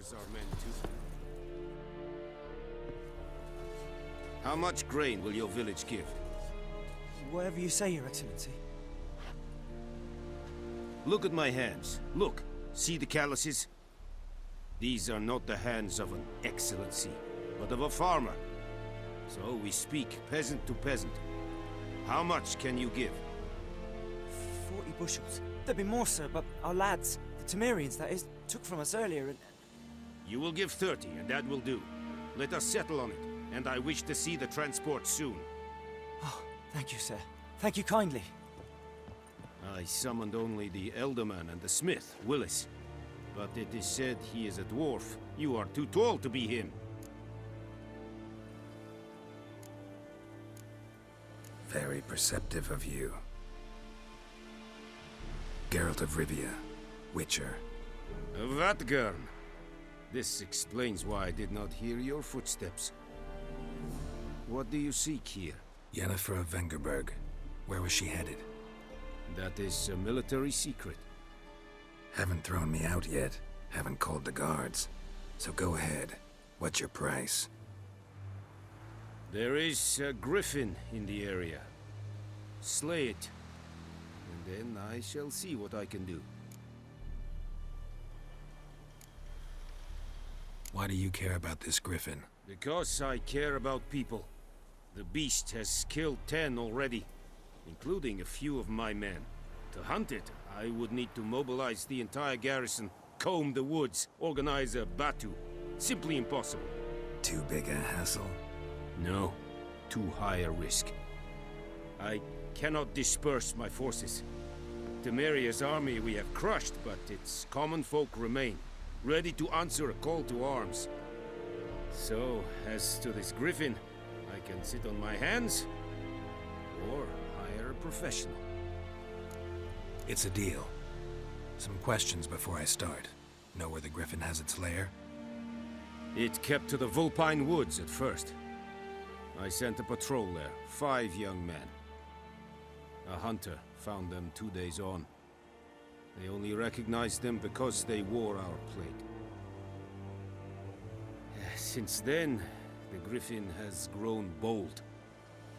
soldiers are men too. How much grain will your village give? Whatever you say, Your Excellency. Look at my hands. Look. See the calluses? These are not the hands of an excellency, but of a farmer. So we speak peasant to peasant. How much can you give? 40 bushels. There'd be more, sir, but our lads, the Temerians, that is, took from us earlier and... You will give 30, and that will do. Let us settle on it, and I wish to see the transport soon. Oh, thank you, sir. Thank you kindly. I summoned only the Elderman and the smith, Willis. But it is said he is a dwarf. You are too tall to be him. Very perceptive of you. Geralt of Rivia, Witcher. Vatgern. This explains why I did not hear your footsteps. What do you seek here? Yennefer of Vengerberg. Where was she headed? That is a military secret. Haven't thrown me out yet. Haven't called the guards. So go ahead. What's your price? There is a griffin in the area. Slay it. And then I shall see what I can do. Why do you care about this griffin? Because I care about people. The beast has killed 10 already, including a few of my men. To hunt it, I would need to mobilize the entire garrison, comb the woods, organize a batu. Simply impossible. Too big a hassle? No, too high a risk. I cannot disperse my forces. Temeria's army we have crushed, but its common folk remain, ready to answer a call to arms. So, as to this griffin, I can sit on my hands, or hire a professional. It's a deal. Some questions before I start. Know where the griffin has its lair? It kept to the Vulpine Woods at first. I sent a patrol there, 5 young men. A hunter found them 2 days on. They only recognized them because they wore our plate. Since then, the griffin has grown bold.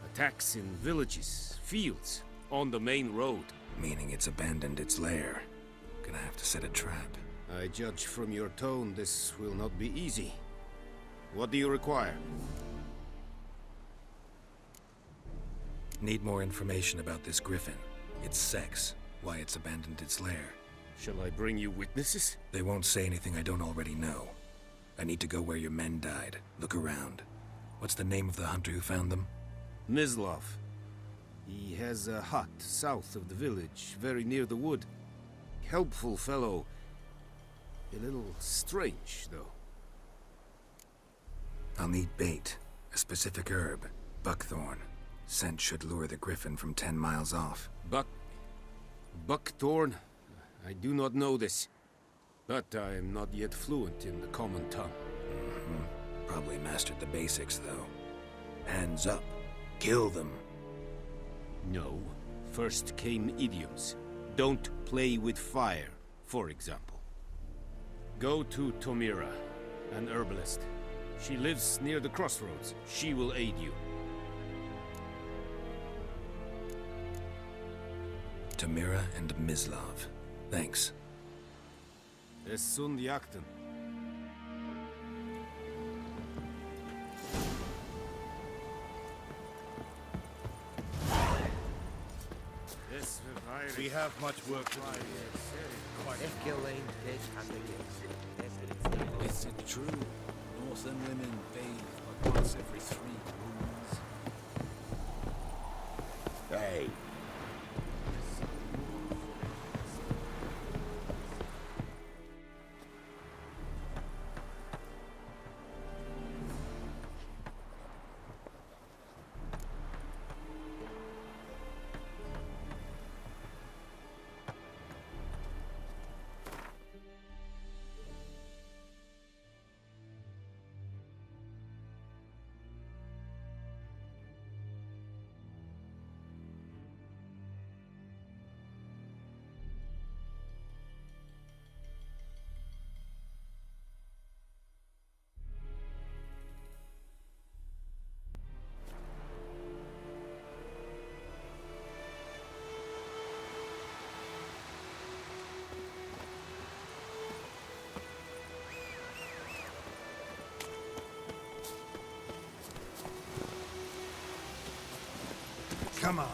Attacks in villages, fields, on the main road. Meaning it's abandoned its lair. Gonna have to set a trap. I judge from your tone this will not be easy. What do you require? Need more information about this griffin. Its sex, why it's abandoned its lair. Shall I bring you witnesses? They won't say anything I don't already know. I need to go where your men died. Look around. What's the name of the hunter who found them? Mislav. He has a hut south of the village, very near the wood. Helpful fellow. A little strange, though. I'll need bait. A specific herb. Buckthorn. Scent should lure the griffin from 10 miles off. Buckthorn? I do not know this. But I am not yet fluent in the common tongue. Probably mastered the basics, though. Hands up. Kill them. No. First came idioms. Don't play with fire, for example. Go to Tomira, an herbalist. She lives near the crossroads. She will aid you. Tomira and Mislav. Thanks. Es sunt jakten. We have much work to do. Is it true? Northern women bathe but once every 3 moons. Hey. Come on.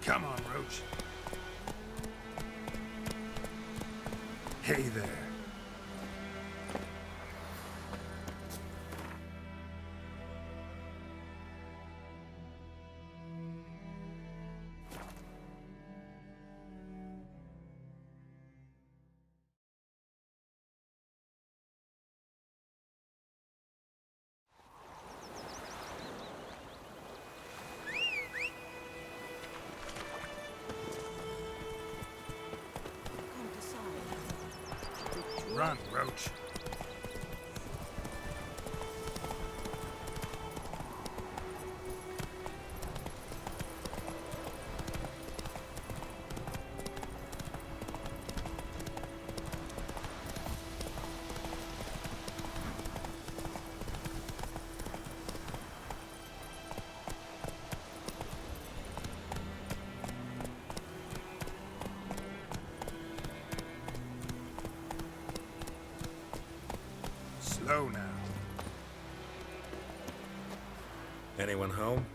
Come on, Roach. Hey there. Run, Roach. Slow now. Anyone home?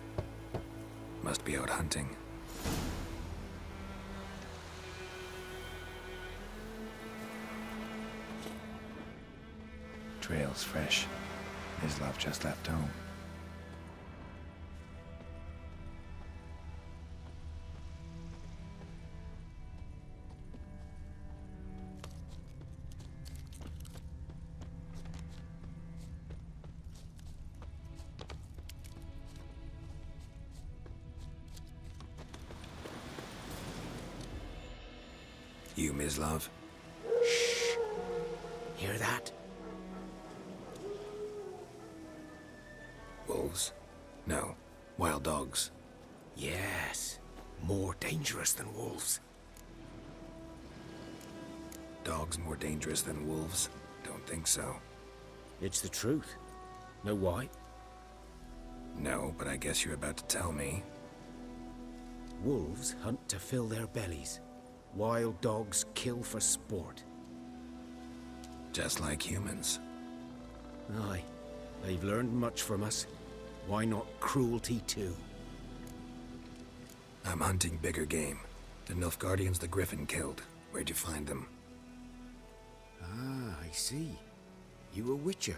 Must be out hunting. Trail's fresh. Islov just left home. You, Mislov? Shh. Hear that? Wolves? No. Wild dogs. Yes. More dangerous than wolves. Dogs more dangerous than wolves? Don't think so. It's the truth. Know why? No, but I guess you're about to tell me. Wolves hunt to fill their bellies. Wild dogs kill for sport. Just like humans. Aye. They've learned much from us. Why not cruelty too? I'm hunting bigger game. The Nilfgaardians the Griffin killed. Where'd you find them? Ah, I see. You a witcher.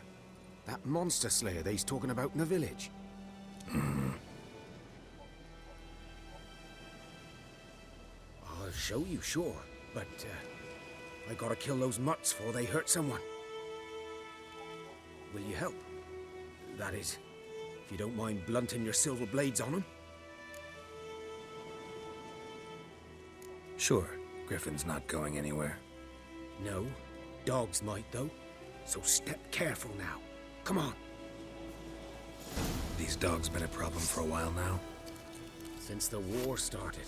That monster slayer they's talking about in the village. I'll show you, sure. But, I gotta kill those mutts before they hurt someone. Will you help? That is, if you don't mind blunting your silver blades on them. Sure. Griffin's not going anywhere. No, dogs might though. So step careful now. Come on. These dogs been a problem for a while now? Since the war started.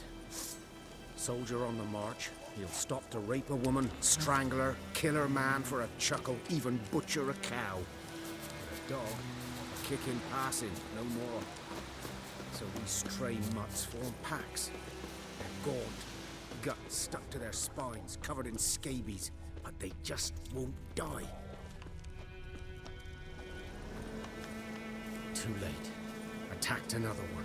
Soldier on the march, he'll stop to rape a woman, strangle her, kill her man for a chuckle, even butcher a cow. But a dog, a kick in passing, no more. So these stray mutts form packs. They're gaunt, guts stuck to their spines, covered in scabies, but they just won't die. Too late. Attacked another one.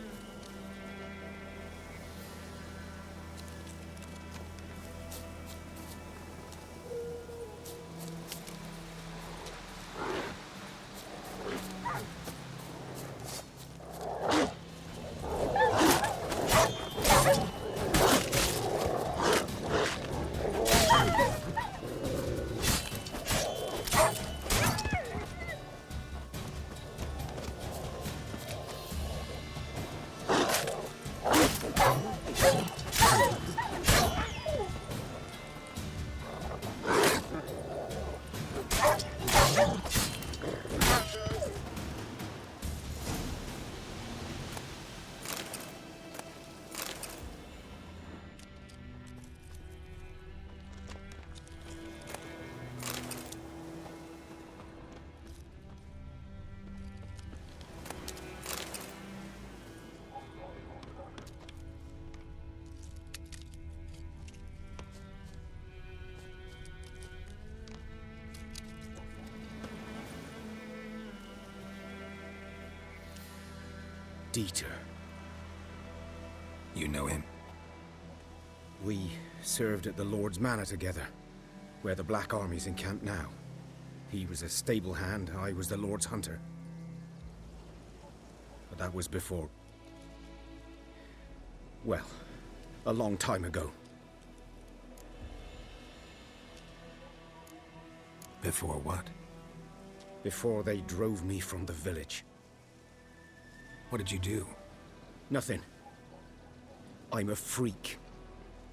Dieter. You know him? We served at the Lord's Manor together, where the Black Army's encamped now. He was a stable hand, I was the Lord's hunter. But that was before... well, a long time ago. Before what? Before they drove me from the village. What did you do? Nothing. I'm a freak.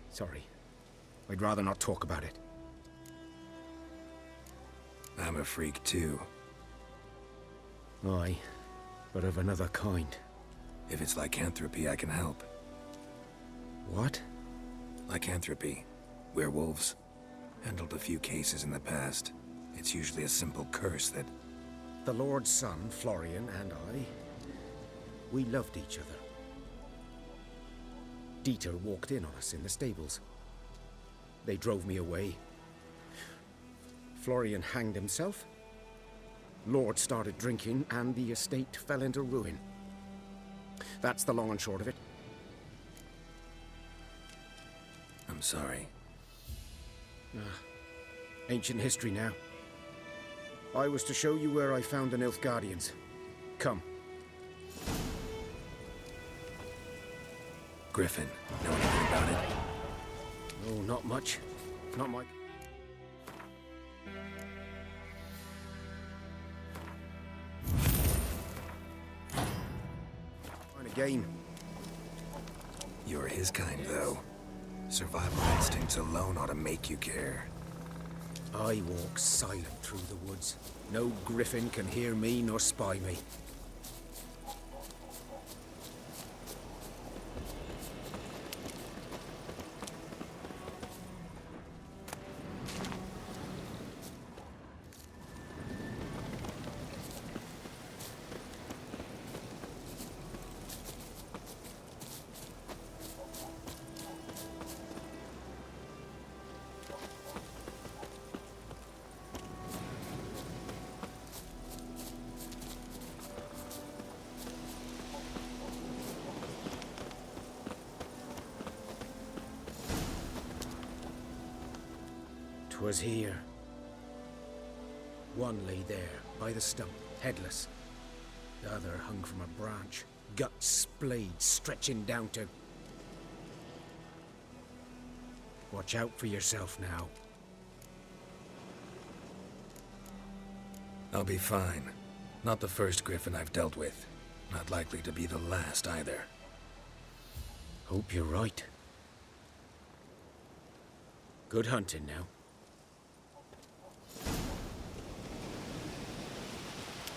Sorry. I'd rather not talk about it. I'm a freak too. Aye, but of another kind. If it's lycanthropy, I can help. What? Lycanthropy. Werewolves. Handled a few cases in the past. It's usually a simple curse that... The Lord's son, Florian, and I... we loved each other. Dieter walked in on us in the stables. They drove me away. Florian hanged himself. Lord started drinking, and the estate fell into ruin. That's the long and short of it. I'm sorry. Ancient history now. I was to show you where I found the Nilfgaardians. Come. Griffin, know anything about it? Oh, not much. Not my... kind of game. You're his kind, though. Survival instincts alone ought to make you care. I walk silent through the woods. No griffin can hear me nor spy me. Was here. One lay there, by the stump, headless. The other hung from a branch, guts splayed, stretching down to... Watch out for yourself now. I'll be fine. Not the first griffin I've dealt with. Not likely to be the last either. Hope you're right. Good hunting now.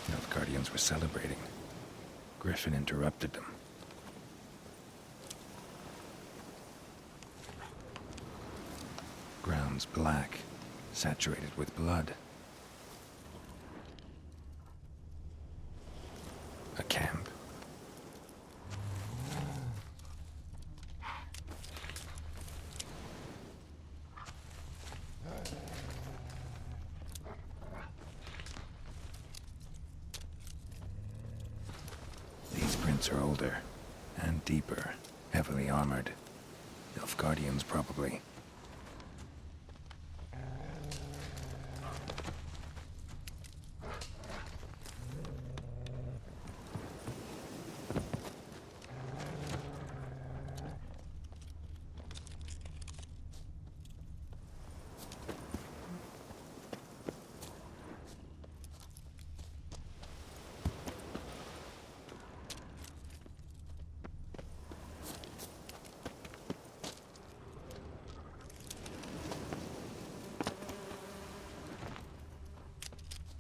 Nilfgaardians were celebrating. Griffin interrupted them. Ground's black, saturated with blood. A camp. These prints are older and deeper, heavily armored. Nilfgaardians, probably.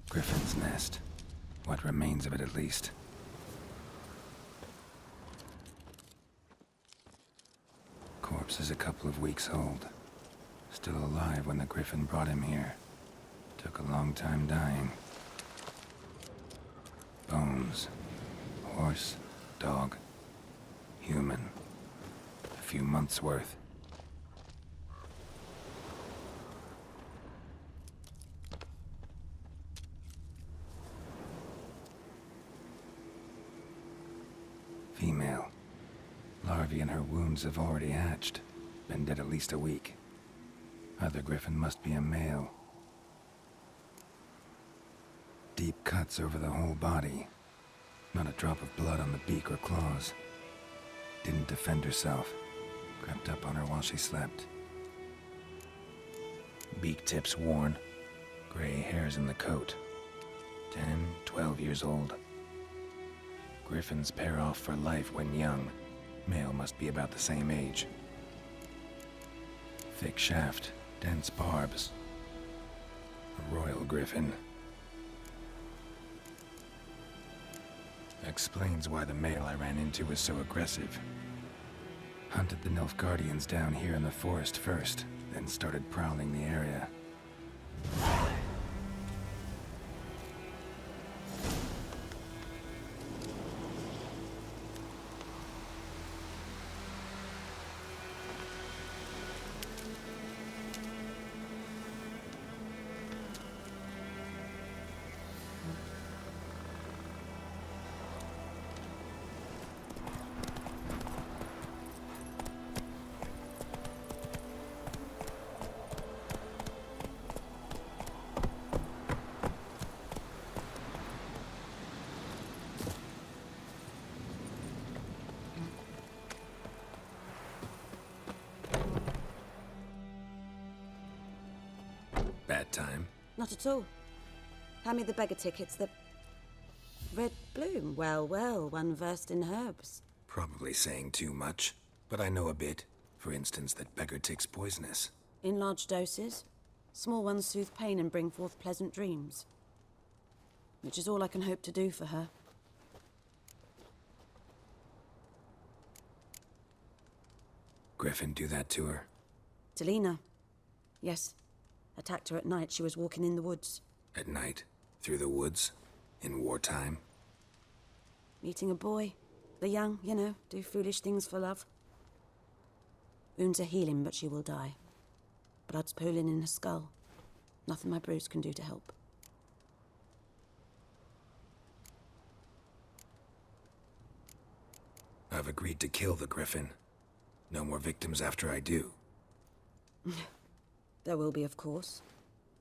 Griffin's nest. What remains of it, at least. Corpse is a couple of weeks old. Still alive when the Griffin brought him here. Took a long time dying. Bones. Horse, dog, human. A few months' worth. larvae in her wounds have already hatched. Been dead at least a week. Other griffin must be a male. Deep cuts over the whole body. Not a drop of blood on the beak or claws. Didn't defend herself. Crept up on her while she slept. Beak tips worn. Gray hairs in the coat. 10, 12 years old. Griffins pair off for life when young. Male must be about the same age. Thick shaft, dense barbs. A royal griffin. Explains why the male I ran into was so aggressive. Hunted the Nilfgaardians down here in the forest first, then started prowling the area. Bad time? Not at all. Hand me the beggar tickets, the... Red bloom. Well, well, one versed in herbs. Probably saying too much, but I know a bit. For instance, that beggar tick's poisonous. In large doses. Small ones soothe pain and bring forth pleasant dreams. Which is all I can hope to do for her. Griffin do that to her? Delina. Yes. Attacked her at night. She was walking in the woods. At night? Through the woods? In wartime? Meeting a boy. The young, you know, do foolish things for love. Wounds are healing, but she will die. Blood's pooling in her skull. Nothing my bruise can do to help. I've agreed to kill the griffin. No more victims after I do. There will be, of course.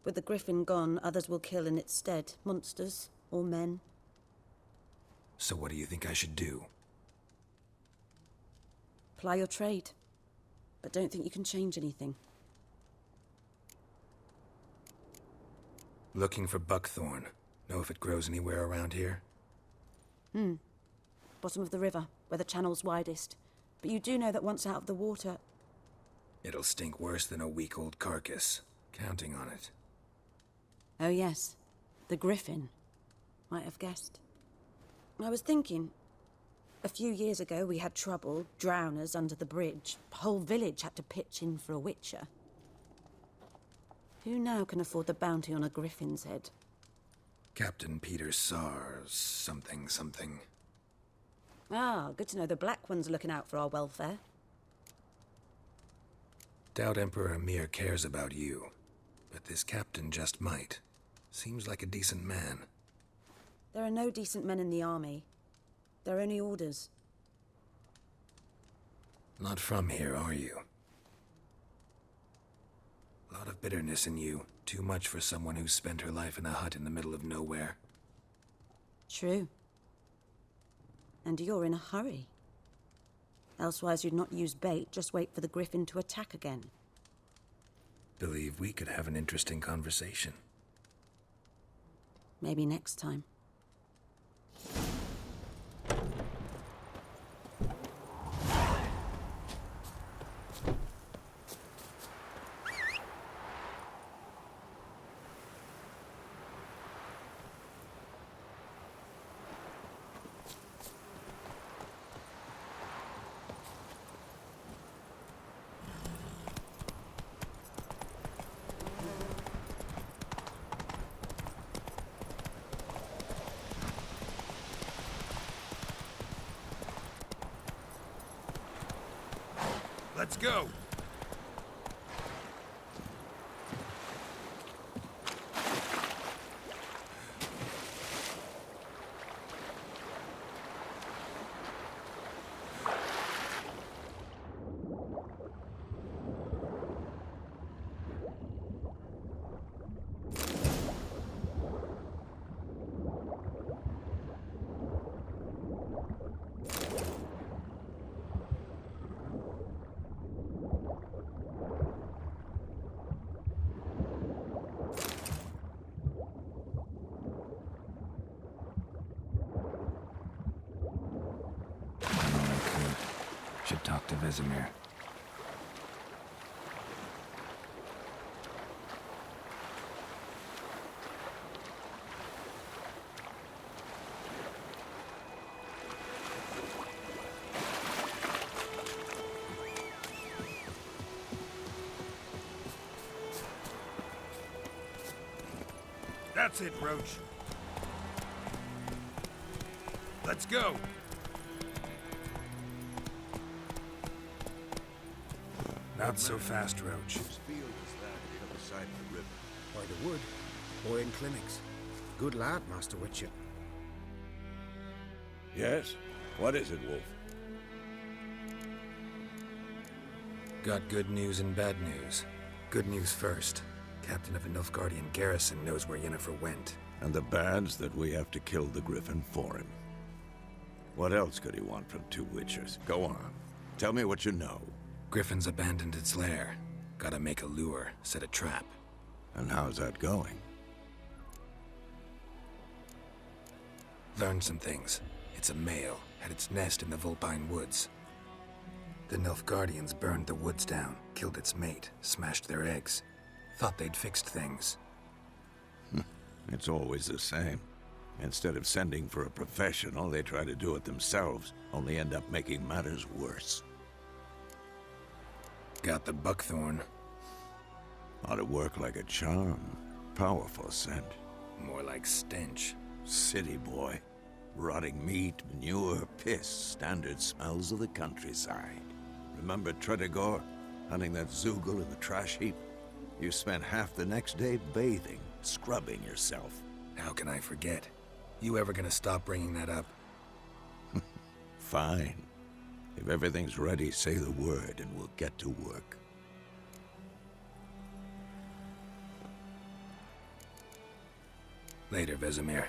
With the griffin gone, others will kill in its stead. Monsters, or men. So what do you think I should do? Ply your trade. But don't think you can change anything. Looking for buckthorn. Know if it grows anywhere around here? Bottom of the river, where the channel's widest. But you do know that once out of the water... It'll stink worse than a week-old carcass. Counting on it. Oh yes, the griffin. Might have guessed. I was thinking... A few years ago we had trouble, drowners under the bridge. The whole village had to pitch in for a witcher. Who now can afford the bounty on a griffin's head? Captain Peter Sars, something. Ah, good to know the Black One's looking out for our welfare. Doubt Emperor Emir cares about you, but this captain just might. Seems like a decent man. There are no decent men in the army. They're only orders. Not from here, are you? A lot of bitterness in you. Too much for someone who's spent her life in a hut in the middle of nowhere. True. And you're in a hurry. Elsewise you'd not use bait, just wait for the griffin to attack again. Believe we could have an interesting conversation. Maybe next time. Let's go. talk to Vesemir. That's it, Roach. Let's go. Not so fast, Roach. Whose field is that the other side of the river? By the wood, or in clinics. Good lad, Master Witcher. Yes? What is it, Wolf? Got good news and bad news. Good news first. Captain of a Nilfgaardian garrison knows where Yennefer went. And the bad's that we have to kill the Griffin for him. What else could he want from two Witchers? Go on. Tell me what you know. Griffin's abandoned its lair. Gotta make a lure, set a trap. And how's that going? Learned some things. It's a male, had its nest in the Vulpine Woods. The Nilfgaardians burned the woods down, killed its mate, smashed their eggs. Thought they'd fixed things. It's always the same. Instead of sending for a professional, they try to do it themselves, only end up making matters worse. Got the buckthorn. Ought to work like a charm. Powerful scent. More like stench. City boy. Rotting meat, manure, piss, standard smells of the countryside. Remember Tredegor? Hunting that Zoogle in the trash heap? You spent half the next day bathing, scrubbing yourself. How can I forget? You ever gonna stop bringing that up? Fine. If everything's ready, say the word and we'll get to work. Later, Vesemir.